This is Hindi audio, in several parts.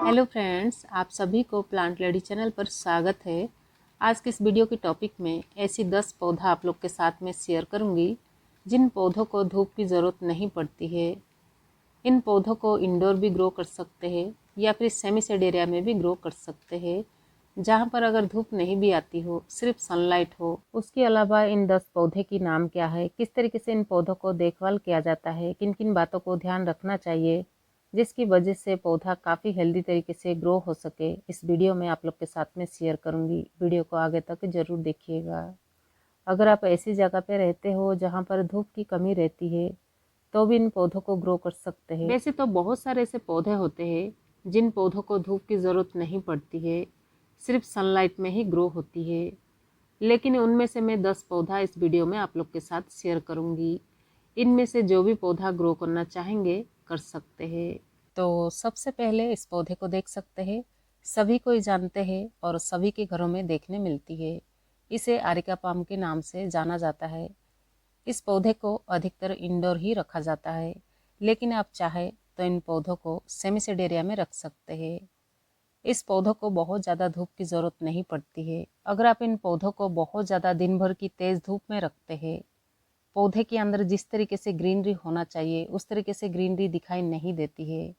हेलो फ्रेंड्स, आप सभी को प्लांट लेडी चैनल पर स्वागत है। आज के इस वीडियो के टॉपिक में ऐसी 10 पौधा आप लोग के साथ में शेयर करूंगी जिन पौधों को धूप की ज़रूरत नहीं पड़ती है। इन पौधों को इंडोर भी ग्रो कर सकते हैं या फिर सेमी शेड एरिया में भी ग्रो कर सकते हैं, जहाँ पर अगर धूप नहीं भी आती हो, सिर्फ सनलाइट हो। उसके अलावा इन 10 पौधे की नाम क्या है, किस तरीके से इन पौधों को देखभाल किया जाता है, किन किन बातों को ध्यान रखना चाहिए जिसकी वजह से पौधा काफ़ी हेल्दी तरीके से ग्रो हो सके, इस वीडियो में आप लोग के साथ में शेयर करूंगी। वीडियो को आगे तक जरूर देखिएगा। अगर आप ऐसी जगह पे रहते हो जहाँ पर धूप की कमी रहती है तो भी इन पौधों को ग्रो कर सकते हैं। वैसे तो बहुत सारे ऐसे पौधे होते हैं जिन पौधों को धूप की ज़रूरत नहीं पड़ती है, सिर्फ सनलाइट में ही ग्रो होती है, लेकिन उनमें से मैं 10 पौधा इस वीडियो में आप लोग के साथ शेयर करूंगी। इनमें से जो भी पौधा ग्रो करना चाहेंगे कर सकते हैं। तो सबसे पहले इस पौधे को देख सकते हैं, सभी कोई जानते हैं और सभी के घरों में देखने मिलती है। इसे आरिका पाम के नाम से जाना जाता है। इस पौधे को अधिकतर इंडोर ही रखा जाता है, लेकिन आप चाहे तो इन पौधों को सेमी शेड एरिया में रख सकते हैं। इस पौधों को बहुत ज़्यादा धूप की ज़रूरत नहीं पड़ती है। अगर आप इन पौधों को बहुत ज़्यादा दिन भर की तेज़ धूप में रखते हैं, पौधे के अंदर जिस तरीके से ग्रीनरी होना चाहिए उस तरीके से ग्रीनरी दिखाई नहीं देती है।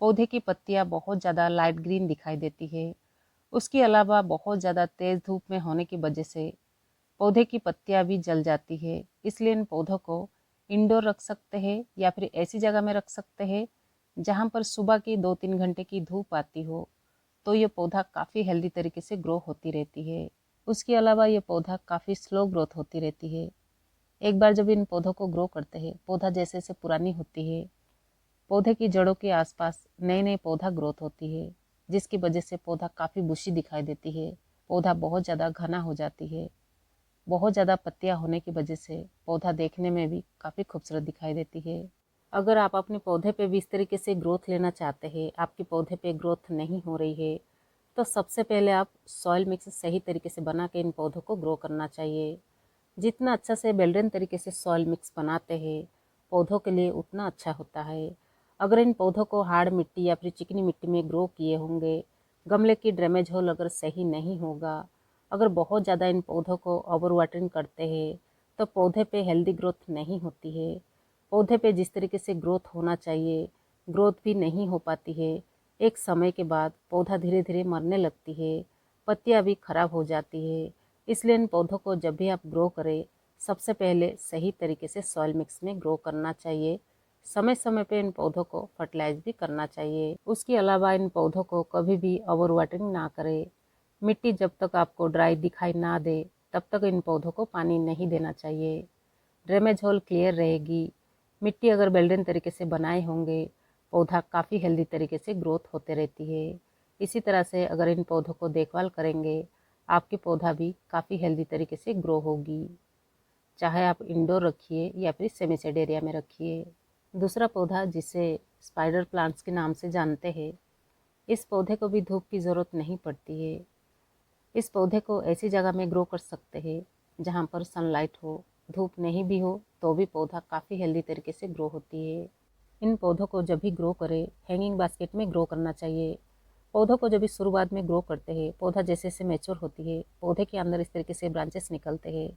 पौधे की पत्तियां बहुत ज़्यादा लाइट ग्रीन दिखाई देती है। उसके अलावा बहुत ज़्यादा तेज़ धूप में होने की वजह से पौधे की पत्तियां भी जल जाती है। इसलिए इन पौधों को इंडोर रख सकते हैं या फिर ऐसी जगह में रख सकते हैं जहाँ पर सुबह की 2-3 घंटे की धूप आती हो, तो ये पौधा काफ़ी हेल्दी तरीके से ग्रो होती रहती है। उसके अलावा ये पौधा काफ़ी स्लो ग्रोथ होती रहती है। एक बार जब इन पौधों को ग्रो करते हैं, पौधा जैसे जैसे पुरानी होती है, पौधे की जड़ों के आसपास नए नए पौधा ग्रोथ होती है, जिसकी वजह से पौधा काफ़ी बुशी दिखाई देती है। पौधा बहुत ज़्यादा घना हो जाती है। बहुत ज़्यादा पत्तियां होने की वजह से पौधा देखने में भी काफ़ी खूबसूरत दिखाई देती है। अगर आप अपने पौधे पे भी इस तरीके से ग्रोथ लेना चाहते हैं, आपके पौधे पे ग्रोथ नहीं हो रही है, तो सबसे पहले आप सॉइल मिक्स सही तरीके से बना के इन पौधों को ग्रो करना चाहिए। जितना अच्छा से बेलरन तरीके से सॉइल मिक्स बनाते हैं, पौधों के लिए उतना अच्छा होता है। अगर इन पौधों को हार्ड मिट्टी या फिर चिकनी मिट्टी में ग्रो किए होंगे, गमले की ड्रेनेज होल अगर सही नहीं होगा, अगर बहुत ज़्यादा इन पौधों को ओवर वाटरिंग करते हैं, तो पौधे पे हेल्दी ग्रोथ नहीं होती है। पौधे पे जिस तरीके से ग्रोथ होना चाहिए, ग्रोथ भी नहीं हो पाती है। एक समय के बाद पौधा धीरे धीरे मरने लगती है, पत्तियाँ भी खराब हो जाती है। इसलिए इन पौधों को जब भी आप ग्रो करें, सबसे पहले सही तरीके से सॉइल मिक्स में ग्रो करना चाहिए। समय समय पे इन पौधों को फर्टिलाइज भी करना चाहिए। उसके अलावा इन पौधों को कभी भी ओवर वाटरिंग ना करें। मिट्टी जब तक आपको ड्राई दिखाई ना दे, तब तक इन पौधों को पानी नहीं देना चाहिए। ड्रेनेज होल क्लियर रहेगी, मिट्टी अगर बेल्डन तरीके से बनाए होंगे, पौधा काफ़ी हेल्दी तरीके से ग्रोथ होते रहती है। इसी तरह से अगर इन पौधों को देखभाल करेंगे, आपकी पौधा भी काफ़ी हेल्दी तरीके से ग्रो होगी। चाहे आप इंडोर रखिए या फिर सेमी शेड एरिया में रखिए। दूसरा पौधा जिसे स्पाइडर प्लांट्स के नाम से जानते हैं, इस पौधे को भी धूप की ज़रूरत नहीं पड़ती है। इस पौधे को ऐसी जगह में ग्रो कर सकते हैं जहाँ पर सनलाइट हो, धूप नहीं भी हो तो भी पौधा काफ़ी हेल्दी तरीके से ग्रो होती है। इन पौधों को जब भी ग्रो करें, हैंगिंग बास्केट में ग्रो करना चाहिए। पौधों को जब भी शुरुआत में ग्रो करते हैं, पौधा जैसे जैसे मैच्योर होती है, पौधे के अंदर इस तरीके से ब्रांचेस निकलते हैं।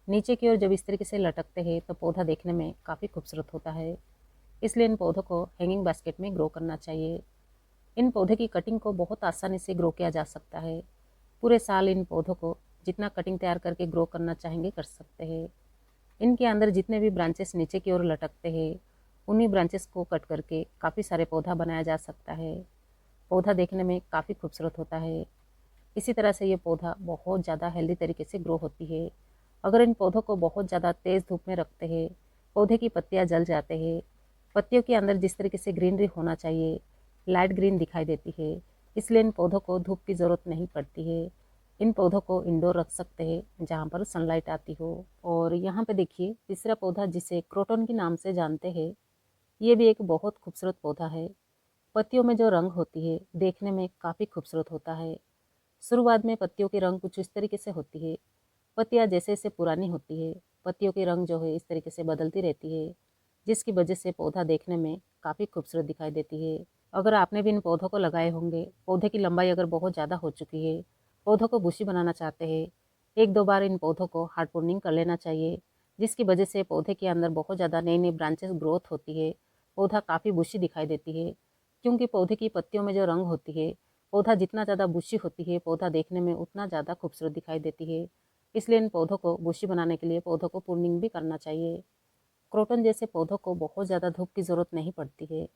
नीचे की ओर जब इस तरीके से लटकते हैं तो पौधा देखने में काफ़ी खूबसूरत होता है। इसलिए इन पौधों को हैंगिंग बास्केट में ग्रो करना चाहिए। इन पौधे की कटिंग को बहुत आसानी से ग्रो किया जा सकता है। पूरे साल इन पौधों को जितना कटिंग तैयार करके ग्रो करना चाहेंगे कर सकते हैं। इनके अंदर जितने भी ब्रांचेस नीचे की ओर लटकते हैं, उन्हीं ब्रांचेस को कट करके काफ़ी सारे पौधा बनाया जा सकता है। पौधा देखने में काफ़ी खूबसूरत होता है। इसी तरह से ये पौधा बहुत ज़्यादा हेल्दी तरीके से ग्रो होती है। अगर इन पौधों को बहुत ज़्यादा तेज़ धूप में रखते हैं, पौधे की पत्तियाँ जल जाते हैं। पत्तियों के अंदर जिस तरीके से ग्रीनरी होना चाहिए, लाइट ग्रीन दिखाई देती है। इसलिए इन पौधों को धूप की ज़रूरत नहीं पड़ती है। इन पौधों को इंडोर रख सकते हैं जहाँ पर सनलाइट आती हो। और यहाँ पे देखिए तीसरा पौधा जिसे क्रोटन के नाम से जानते हैं, ये भी एक बहुत खूबसूरत पौधा है। पत्तियों में जो रंग होती है देखने में काफ़ी खूबसूरत होता है। शुरुआत में पत्तियों के रंग कुछ इस तरीके से होती है। पत्तियाँ जैसे जैसे पुरानी होती है, पत्तियों के रंग जो है इस तरीके से बदलती रहती है, जिसकी वजह से पौधा देखने में काफ़ी खूबसूरत दिखाई देती है। अगर आपने भी इन पौधों को लगाए होंगे, पौधे की लंबाई अगर बहुत ज़्यादा हो चुकी है, पौधों को बुशी बनाना चाहते हैं, एक दो बार इन पौधों को हार्ड प्रूनिंग कर लेना चाहिए, जिसकी वजह से पौधे के अंदर बहुत ज़्यादा नई नई ब्रांचेस ग्रोथ होती है, पौधा काफ़ी बुशी दिखाई देती है। क्योंकि पौधे की पत्तियों में जो रंग होती है, पौधा जितना ज़्यादा बुशी होती है, पौधा देखने में उतना ज़्यादा खूबसूरत दिखाई देती है। इसलिए इन पौधों को बुशी बनाने के लिए पौधों को प्रूनिंग भी करना चाहिए। क्रोटन जैसे पौधों को बहुत ज़्यादा धूप की ज़रूरत नहीं पड़ती है।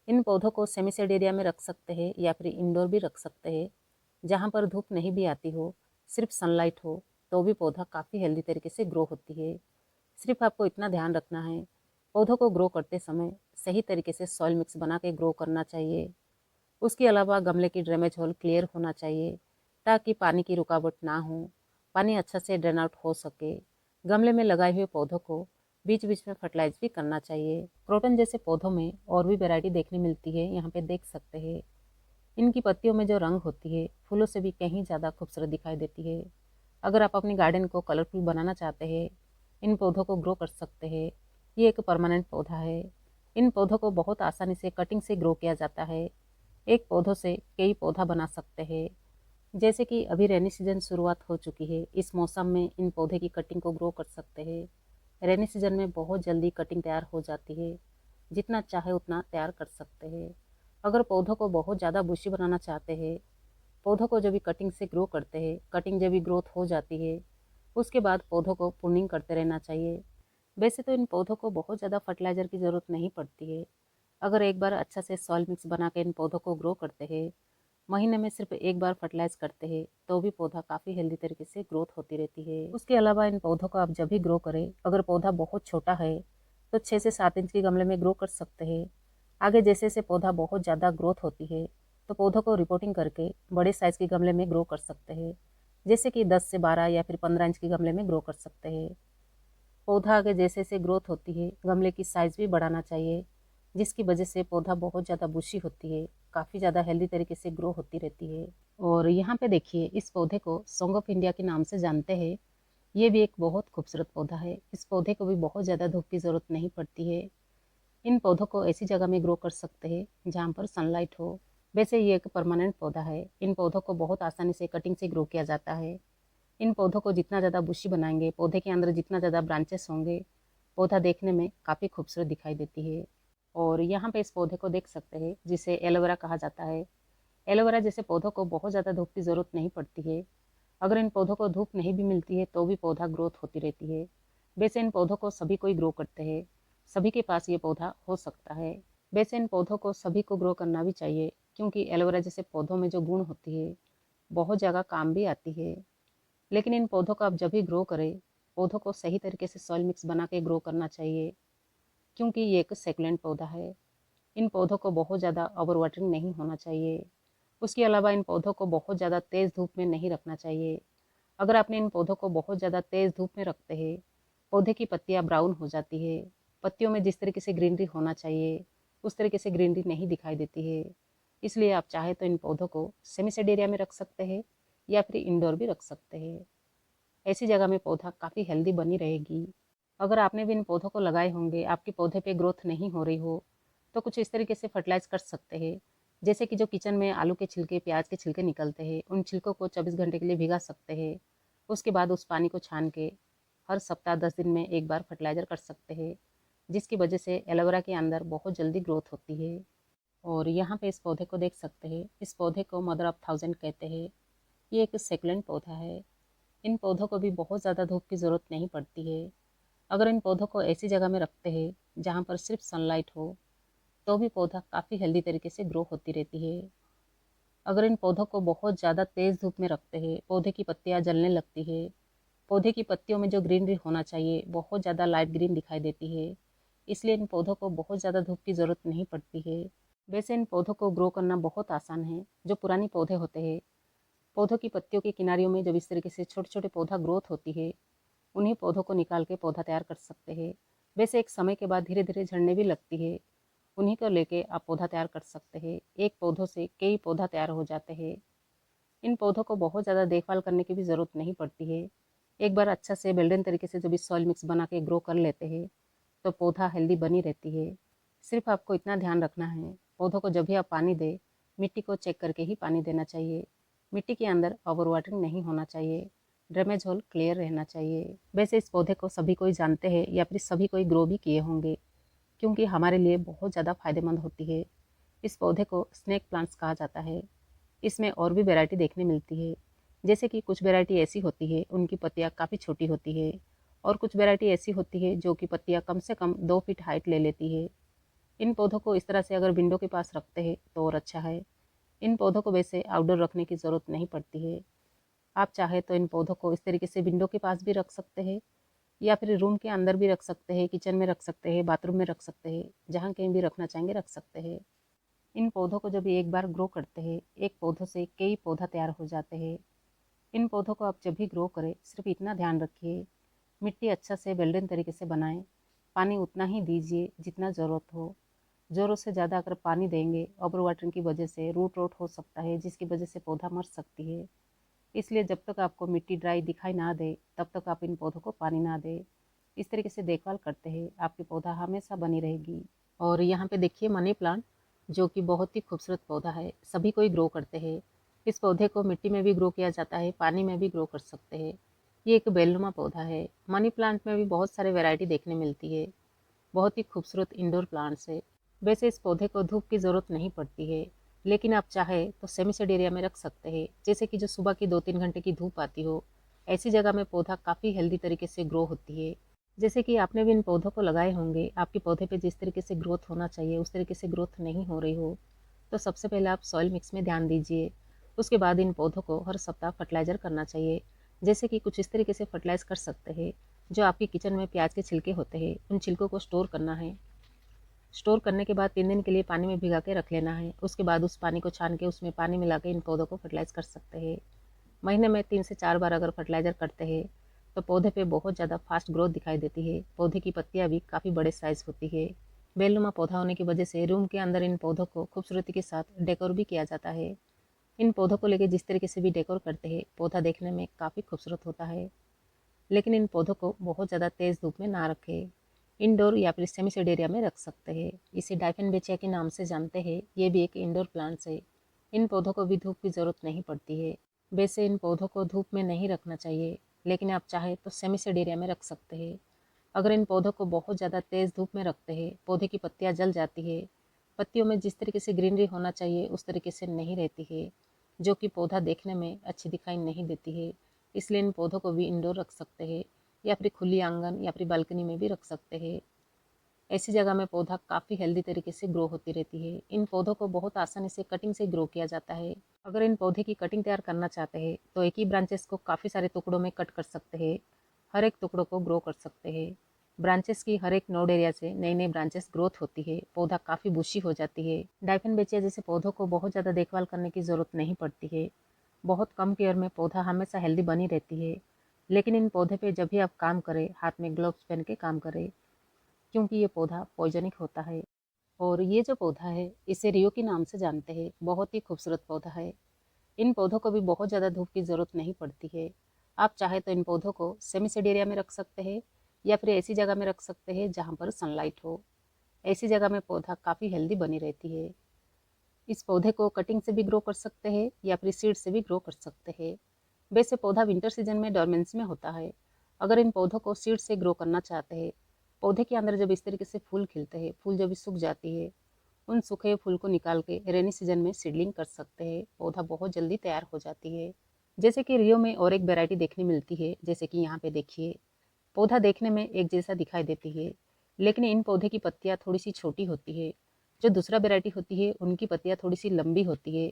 इन पौधों को सेमी शेड एरिया में रख सकते हैं या फिर इंडोर भी रख सकते हैं, जहाँ पर धूप नहीं भी आती हो, सिर्फ सनलाइट हो, तो भी पौधा काफ़ी हेल्दी तरीके से ग्रो होती है। सिर्फ आपको इतना ध्यान रखना है, पौधों को ग्रो करते समय सही तरीके से सॉइल मिक्स बना के ग्रो करना चाहिए। उसके अलावा गमले की ड्रेनेज होल क्लियर होना चाहिए, ताकि पानी की रुकावट ना हो, पानी अच्छा से ड्रेन आउट हो सके। गमले में लगाए हुए पौधों को बीच बीच में फर्टिलाइज भी करना चाहिए। क्रोटन जैसे पौधों में और भी वैरायटी देखने मिलती है, यहाँ पे देख सकते हैं। इनकी पत्तियों में जो रंग होती है, फूलों से भी कहीं ज़्यादा खूबसूरत दिखाई देती है। अगर आप अपनी गार्डन को कलरफुल बनाना चाहते हैं, इन पौधों को ग्रो कर सकते हैं। ये एक परमानेंट पौधा है। इन पौधों को बहुत आसानी से कटिंग से ग्रो किया जाता है। एक पौधों से कई पौधा बना सकते हैं। जैसे कि अभी रेनी सीजन शुरुआत हो चुकी है, इस मौसम में इन पौधे की कटिंग को ग्रो कर सकते हैं। रेनी सीजन में बहुत जल्दी कटिंग तैयार हो जाती है, जितना चाहे उतना तैयार कर सकते हैं। अगर पौधों को बहुत ज़्यादा बुशी बनाना चाहते हैं, पौधों को जब भी कटिंग से ग्रो करते हैं, कटिंग जब भी ग्रोथ हो जाती है, उसके बाद पौधों को प्रूनिंग करते रहना चाहिए। वैसे तो इन पौधों को बहुत ज़्यादा फर्टिलाइज़र की ज़रूरत नहीं पड़ती है। अगर एक बार अच्छा से सॉइल मिक्स बना के इन पौधों को ग्रो करते हैं, महीने में सिर्फ एक बार फर्टिलाइज करते हैं, तो भी पौधा काफ़ी हेल्दी तरीके से ग्रोथ होती रहती है। उसके अलावा इन पौधों को आप जब भी ग्रो करें, अगर पौधा बहुत छोटा है तो 6 से 7 इंच के गमले में ग्रो कर सकते हैं। आगे जैसे जैसे पौधा बहुत ज़्यादा ग्रोथ होती है, तो पौधों को रिपोर्टिंग करके बड़े साइज़ के गमले में ग्रो कर सकते हैं, जैसे कि 10 से 12 या फिर 15 इंच के गमले में ग्रो कर सकते हैं। पौधा आगे जैसे जैसे ग्रोथ होती है, गमले की साइज़ भी बढ़ाना चाहिए, जिसकी वजह से पौधा बहुत ज़्यादा बुशी होती है, काफ़ी ज़्यादा हेल्दी तरीके से ग्रो होती रहती है। और यहाँ पे देखिए, इस पौधे को सॉन्ग ऑफ इंडिया के नाम से जानते हैं। ये भी एक बहुत खूबसूरत पौधा है। इस पौधे को भी बहुत ज़्यादा धूप की ज़रूरत नहीं पड़ती है। इन पौधों को ऐसी जगह में ग्रो कर सकते हैं जहाँ पर सनलाइट हो। वैसे ये एक परमानेंट पौधा है। इन पौधों को बहुत आसानी से कटिंग से ग्रो किया जाता है। इन पौधों को जितना ज़्यादा बुशी बनाएंगे, पौधे के अंदर जितना ज़्यादा ब्रांचेस होंगे, पौधा देखने में काफ़ी खूबसूरत दिखाई देती है। और यहाँ पे इस पौधे को देख सकते हैं, जिसे एलोवेरा कहा जाता है। एलोवेरा जैसे पौधों को बहुत ज़्यादा धूप की ज़रूरत नहीं पड़ती है। अगर इन पौधों को धूप नहीं भी मिलती है, तो भी पौधा ग्रोथ होती रहती है। वैसे इन पौधों को सभी कोई ग्रो करते हैं, सभी के पास ये पौधा हो सकता है। वैसे इन पौधों को सभी को ग्रो करना भी चाहिए, क्योंकि एलोवेरा जैसे पौधों में जो गुण होती है, बहुत जगह काम भी आती है। लेकिन इन पौधों को आप जब भी ग्रो करें, पौधों को सही तरीके से सॉइल मिक्स बना के ग्रो करना चाहिए, क्योंकि ये एक सेकुलेंट पौधा है। इन पौधों को बहुत ज़्यादा ओवर वाटरिंग नहीं होना चाहिए। उसके अलावा इन पौधों को बहुत ज़्यादा तेज़ धूप में नहीं रखना चाहिए। अगर आपने इन पौधों को बहुत ज़्यादा तेज़ धूप में रखते हैं, पौधे की पत्तियाँ ब्राउन हो जाती है। पत्तियों में जिस तरीके से ग्रीनरी होना चाहिए, उस तरीके से ग्रीनरी नहीं दिखाई देती है। इसलिए आप चाहे तो इन पौधों को सेमी शेड एरिया में रख सकते हैं या फिर इंडोर भी रख सकते हैं। ऐसी जगह में पौधा काफ़ी हेल्दी बनी रहेगी। अगर आपने भी इन पौधों को लगाए होंगे, आपके पौधे पे ग्रोथ नहीं हो रही हो, तो कुछ इस तरीके से फर्टिलाइज कर सकते हैं। जैसे कि जो किचन में आलू के छिलके, प्याज के छिलके निकलते हैं, उन छिलकों को 24 घंटे के लिए भिगा सकते हैं। उसके बाद उस पानी को छान के हर सप्ताह 10 दिन में एक बार फर्टिलाइज़र कर सकते हैं, जिसकी वजह से एलोवेरा के अंदर बहुत जल्दी ग्रोथ होती है। और यहाँ पे इस पौधे को देख सकते हैं। इस पौधे को मदर ऑफ थाउजेंड कहते हैं। ये एक सेकुलेंट पौधा है। इन पौधों को भी बहुत ज़्यादा धूप की ज़रूरत नहीं पड़ती है। अगर इन पौधों को ऐसी जगह में रखते हैं जहाँ पर सिर्फ सनलाइट हो, तो भी पौधा काफ़ी हेल्दी तरीके से ग्रो होती रहती है। अगर इन पौधों को बहुत ज़्यादा तेज़ धूप में रखते हैं, पौधे की पत्तियाँ जलने लगती है। पौधे की पत्तियों में जो ग्रीनरी होना चाहिए, बहुत ज़्यादा लाइट ग्रीन दिखाई देती है। इसलिए इन पौधों को बहुत ज़्यादा धूप की ज़रूरत नहीं पड़ती है। वैसे इन पौधों को ग्रो करना बहुत आसान है। जो पुरानी पौधे होते हैं, पौधों की पत्तियों के किनारियों में जब इस तरीके से छोटे छोटे पौधा ग्रोथ होती है, उन्हीं पौधों को निकाल के पौधा तैयार कर सकते हैं। वैसे एक समय के बाद धीरे धीरे झड़ने भी लगती है, उन्हीं को लेके आप पौधा तैयार कर सकते हैं। एक पौधों से कई पौधा तैयार हो जाते हैं। इन पौधों को बहुत ज़्यादा देखभाल करने की भी ज़रूरत नहीं पड़ती है। एक बार अच्छा से वेल्डन तरीके से जब इस सॉइल मिक्स बना के ग्रो कर लेते हैं, तो पौधा हेल्दी बनी रहती है। सिर्फ आपको इतना ध्यान रखना है, पौधों को जब भी आप पानी दें, मिट्टी को चेक करके ही पानी देना चाहिए। मिट्टी के अंदर ओवर वाटरिंग नहीं होना चाहिए। ड्रेनेज होल क्लियर रहना चाहिए। वैसे इस पौधे को सभी कोई जानते हैं या फिर सभी कोई ग्रो भी किए होंगे, क्योंकि हमारे लिए बहुत ज़्यादा फायदेमंद होती है। इस पौधे को स्नेक प्लांट्स कहा जाता है। इसमें और भी वैरायटी देखने मिलती है, जैसे कि कुछ वैरायटी ऐसी होती है उनकी पत्तियाँ काफ़ी छोटी होती है, और कुछ वैरायटी ऐसी होती है जो कि पत्तियाँ कम से कम 2 फीट हाइट ले लेती है। इन पौधों को इस तरह से अगर विंडो के पास रखते हैं तो और अच्छा है। इन पौधों को वैसे आउटडोर रखने की ज़रूरत नहीं पड़ती है। आप चाहे तो इन पौधों को इस तरीके से विंडो के पास भी रख सकते हैं, या फिर रूम के अंदर भी रख सकते हैं, किचन में रख सकते हैं, बाथरूम में रख सकते हैं, जहाँ कहीं भी रखना चाहेंगे रख सकते हैं। इन पौधों को जब एक बार ग्रो करते हैं, एक पौधों से कई पौधा तैयार हो जाते हैं। इन पौधों को आप जब भी ग्रो करें, सिर्फ इतना ध्यान रखिए, मिट्टी अच्छा से वेल्डन तरीके से बनाएं। पानी उतना ही दीजिए जितना ज़रूरत हो। ज़रूरत से ज़्यादा अगर पानी देंगे, ओवर वाटरिंग की वजह से रूट रोट हो सकता है, जिसकी वजह से पौधा मर सकती है। इसलिए जब तक आपको मिट्टी ड्राई दिखाई ना दे, तब तक आप इन पौधों को पानी ना दें। इस तरीके से देखभाल करते हैं, आपकी पौधा हमेशा बनी रहेगी। और यहाँ पे देखिए मनी प्लांट, जो कि बहुत ही खूबसूरत पौधा है, सभी कोई ग्रो करते हैं। इस पौधे को मिट्टी में भी ग्रो किया जाता है, पानी में भी ग्रो कर सकते हैं। ये एक बेलनुमा पौधा है। मनी प्लांट में भी बहुत सारे वैरायटी देखने मिलती है। बहुत ही खूबसूरत इंडोर प्लांट्स है। वैसे इस पौधे को धूप की ज़रूरत नहीं पड़ती है, लेकिन आप चाहे तो सेमी शेड एरिया में रख सकते हैं, जैसे कि जो सुबह की 2-3 घंटे की धूप आती हो, ऐसी जगह में पौधा काफ़ी हेल्दी तरीके से ग्रो होती है। जैसे कि आपने भी इन पौधों को लगाए होंगे, आपके पौधे पे जिस तरीके से ग्रोथ होना चाहिए उस तरीके से ग्रोथ नहीं हो रही हो, तो सबसे पहले आप सॉइल मिक्स में ध्यान दीजिए। उसके बाद इन पौधों को हर सप्ताह फर्टिलाइज़र करना चाहिए, जैसे कि कुछ इस तरीके से फर्टिलाइज कर सकते हैं। जो आपकी किचन में प्याज के छिलके होते हैं, उन छिलकों को स्टोर करना है। स्टोर करने के बाद 3 दिन के लिए पानी में भिगा के रख लेना है। उसके बाद उस पानी को छान के उसमें पानी मिला के इन पौधों को फर्टिलाइज कर सकते हैं। महीने में 3 से 4 बार अगर फर्टिलाइज़र करते हैं तो पौधे पे बहुत ज़्यादा फास्ट ग्रोथ दिखाई देती है। पौधे की पत्तियाँ भी काफ़ी बड़े साइज़ होती है। बेलनुमा पौधा होने की वजह से रूम के अंदर इन पौधों को खूबसूरती के साथ डेकोर भी किया जाता है। इन पौधों को लेके जिस तरीके से भी डेकोर करते हैं, पौधा देखने में काफ़ी खूबसूरत होता है। लेकिन इन पौधों को बहुत ज़्यादा तेज़ धूप में ना रखें। इंडोर या फिर सेमी शेड एरिया में रख सकते हैं। इसे डायफेनबेचिया के नाम से जानते हैं। ये भी एक इंडोर प्लांट्स है। इन पौधों को भी धूप की ज़रूरत नहीं पड़ती है। वैसे इन पौधों को धूप में नहीं रखना चाहिए, लेकिन आप चाहे तो सेमी शेड एरिया में रख सकते हैं। अगर इन पौधों को बहुत ज़्यादा तेज़ धूप में रखते हैं, पौधे की पत्तियाँ जल जाती है। पत्तियों में जिस तरीके से ग्रीनरी होना चाहिए उस तरीके से नहीं रहती है, जो कि पौधा देखने में अच्छी दिखाई नहीं देती है। इसलिए इन पौधों को भी इंडोर रख सकते हैं, या फिर खुली आंगन या फिर बालकनी में भी रख सकते हैं। ऐसी जगह में पौधा काफ़ी हेल्दी तरीके से ग्रो होती रहती है। इन पौधों को बहुत आसानी से कटिंग से ग्रो किया जाता है। अगर इन पौधे की कटिंग तैयार करना चाहते हैं तो एक ही ब्रांचेस को काफ़ी सारे टुकड़ों में कट कर सकते हैं। हर एक टुकड़ों को ग्रो कर सकते हैं। ब्रांचेस की हर एक नोड एरिया से नई नई ब्रांचेस ग्रोथ होती है। पौधा काफ़ी बुशी हो जाती है। डायफेनबेचिया जैसे पौधों को बहुत ज़्यादा देखभाल करने की ज़रूरत नहीं पड़ती है। बहुत कम केयर में पौधा हमेशा हेल्दी बनी रहती है। लेकिन इन पौधे पे जब भी आप काम करें, हाथ में ग्लव्स पहन के काम करें, क्योंकि ये पौधा पॉइजनिक होता है। और ये जो पौधा है, इसे रियो के नाम से जानते हैं। बहुत ही खूबसूरत पौधा है। इन पौधों को भी बहुत ज़्यादा धूप की ज़रूरत नहीं पड़ती है। आप चाहे तो इन पौधों को सेमी शेड एरिया में रख सकते हैं, या फिर ऐसी जगह में रख सकते हैं जहाँ पर सनलाइट हो। ऐसी जगह में पौधा काफ़ी हेल्दी बनी रहती है। इस पौधे को कटिंग से भी ग्रो कर सकते हैं, या फिर सीड से भी ग्रो कर सकते हैं। वैसे पौधा विंटर सीजन में डोरमेंसी में होता है। अगर इन पौधों को सीड से ग्रो करना चाहते हैं, पौधे के अंदर जब इस तरीके से फूल खिलते हैं, फूल जब सूख जाती है, उन सूखे हुए फूल को निकाल के रेनी सीजन में सीडलिंग कर सकते हैं। पौधा बहुत जल्दी तैयार हो जाती है। जैसे कि रियो में और एक वैरायटी देखने मिलती है, जैसे कि यहाँ पे देखिए, पौधा देखने में एक जैसा दिखाई देती है, लेकिन इन पौधे की पत्तियाँ थोड़ी सी छोटी होती है। जो दूसरा वैरायटी होती है उनकी पत्तियाँ थोड़ी सी लंबी होती है।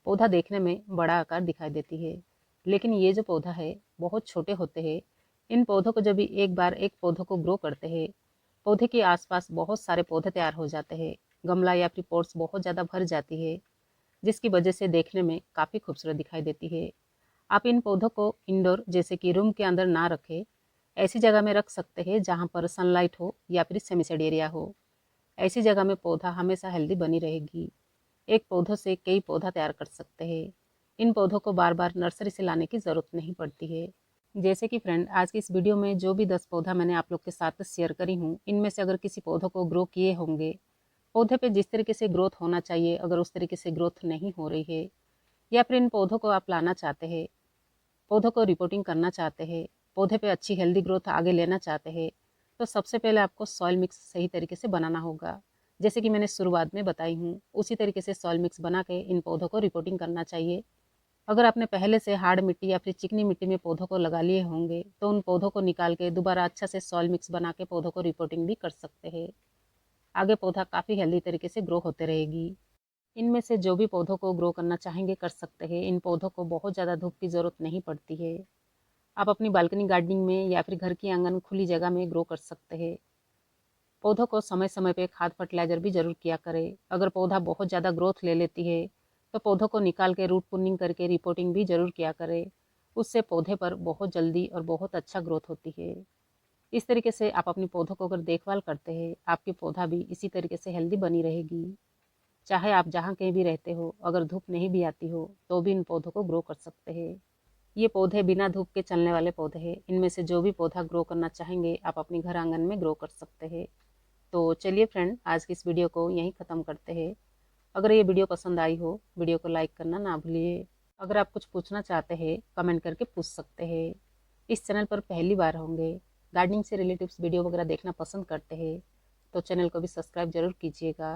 पौधा देखने में बड़ा आकार दिखाई देती है, लेकिन ये जो पौधा है बहुत छोटे होते हैं। इन पौधों को जब भी एक बार एक पौधों को ग्रो करते हैं, पौधे के आसपास बहुत सारे पौधे तैयार हो जाते हैं। गमला या फिर पॉट्स बहुत ज़्यादा भर जाती है, जिसकी वजह से देखने में काफ़ी खूबसूरत दिखाई देती है। आप इन पौधों को इंडोर जैसे कि रूम के अंदर ना रखें, ऐसी जगह में रख सकते हैं जहाँ पर सनलाइट हो या फिर सेमी शेड एरिया हो। ऐसी जगह में पौधा हमेशा हेल्दी बनी रहेगी। एक पौधों से कई पौधा तैयार कर सकते हैं। इन पौधों को बार बार नर्सरी से लाने की ज़रूरत नहीं पड़ती है। जैसे कि फ्रेंड, आज की इस वीडियो में जो भी 10 पौधा मैंने आप लोग के साथ शेयर करी हूँ, इनमें से अगर किसी पौधों को ग्रो किए होंगे पौधे पे जिस तरीके से ग्रोथ होना चाहिए अगर उस तरीके से ग्रोथ नहीं हो रही है, या फिर इन पौधों को आप लाना चाहते हैं, पौधों को रिपोर्टिंग करना चाहते हैं, पौधे पे अच्छी हेल्दी ग्रोथ आगे लेना चाहते हैं, तो सबसे पहले आपको सॉइल मिक्स सही तरीके से बनाना होगा। जैसे कि मैंने शुरुआत में बताई हूँ, उसी तरीके से सॉइल मिक्स बना के इन पौधों को रिपोर्टिंग करना चाहिए। अगर आपने पहले से हार्ड मिट्टी या फिर चिकनी मिट्टी में पौधों को लगा लिए होंगे तो उन पौधों को निकाल के दोबारा अच्छा से सॉइल मिक्स बना के पौधों को रिपोर्टिंग भी कर सकते हैं। आगे पौधा काफ़ी हेल्दी तरीके से ग्रो होते रहेगी। इनमें से जो भी पौधों को ग्रो करना चाहेंगे कर सकते हैं। इन पौधों को बहुत ज़्यादा धूप की ज़रूरत नहीं पड़ती है। आप अपनी बालकनी गार्डनिंग में या फिर घर की आंगन खुली जगह में ग्रो कर सकते हैं। पौधों को समय समय पे खाद फर्टिलाइजर भी जरूर किया करें। अगर पौधा बहुत ज़्यादा ग्रोथ ले लेती है तो पौधों को निकाल के रूट पुनिंग करके रिपोर्टिंग भी जरूर किया करें। उससे पौधे पर बहुत जल्दी और बहुत अच्छा ग्रोथ होती है। इस तरीके से आप अपनी पौधों को अगर देखभाल करते हैं, आपकी पौधा भी इसी तरीके से हेल्दी बनी रहेगी। चाहे आप जहाँ कहीं भी रहते हो, अगर धूप नहीं भी आती हो तो भी इन पौधों को ग्रो कर सकते हैं। ये पौधे बिना धूप के चलने वाले पौधे हैं। इनमें से जो भी पौधा ग्रो करना चाहेंगे आप अपनी घर आंगन में ग्रो कर सकते हैं। तो चलिए फ्रेंड, आज की इस वीडियो को यहीं ख़त्म करते हैं। अगर ये वीडियो पसंद आई हो, वीडियो को लाइक करना ना भूलिए। अगर आप कुछ पूछना चाहते हैं कमेंट करके पूछ सकते हैं। इस चैनल पर पहली बार होंगे, गार्डनिंग से रिलेटिव्स वीडियो वगैरह देखना पसंद करते हैं तो चैनल को भी सब्सक्राइब जरूर कीजिएगा।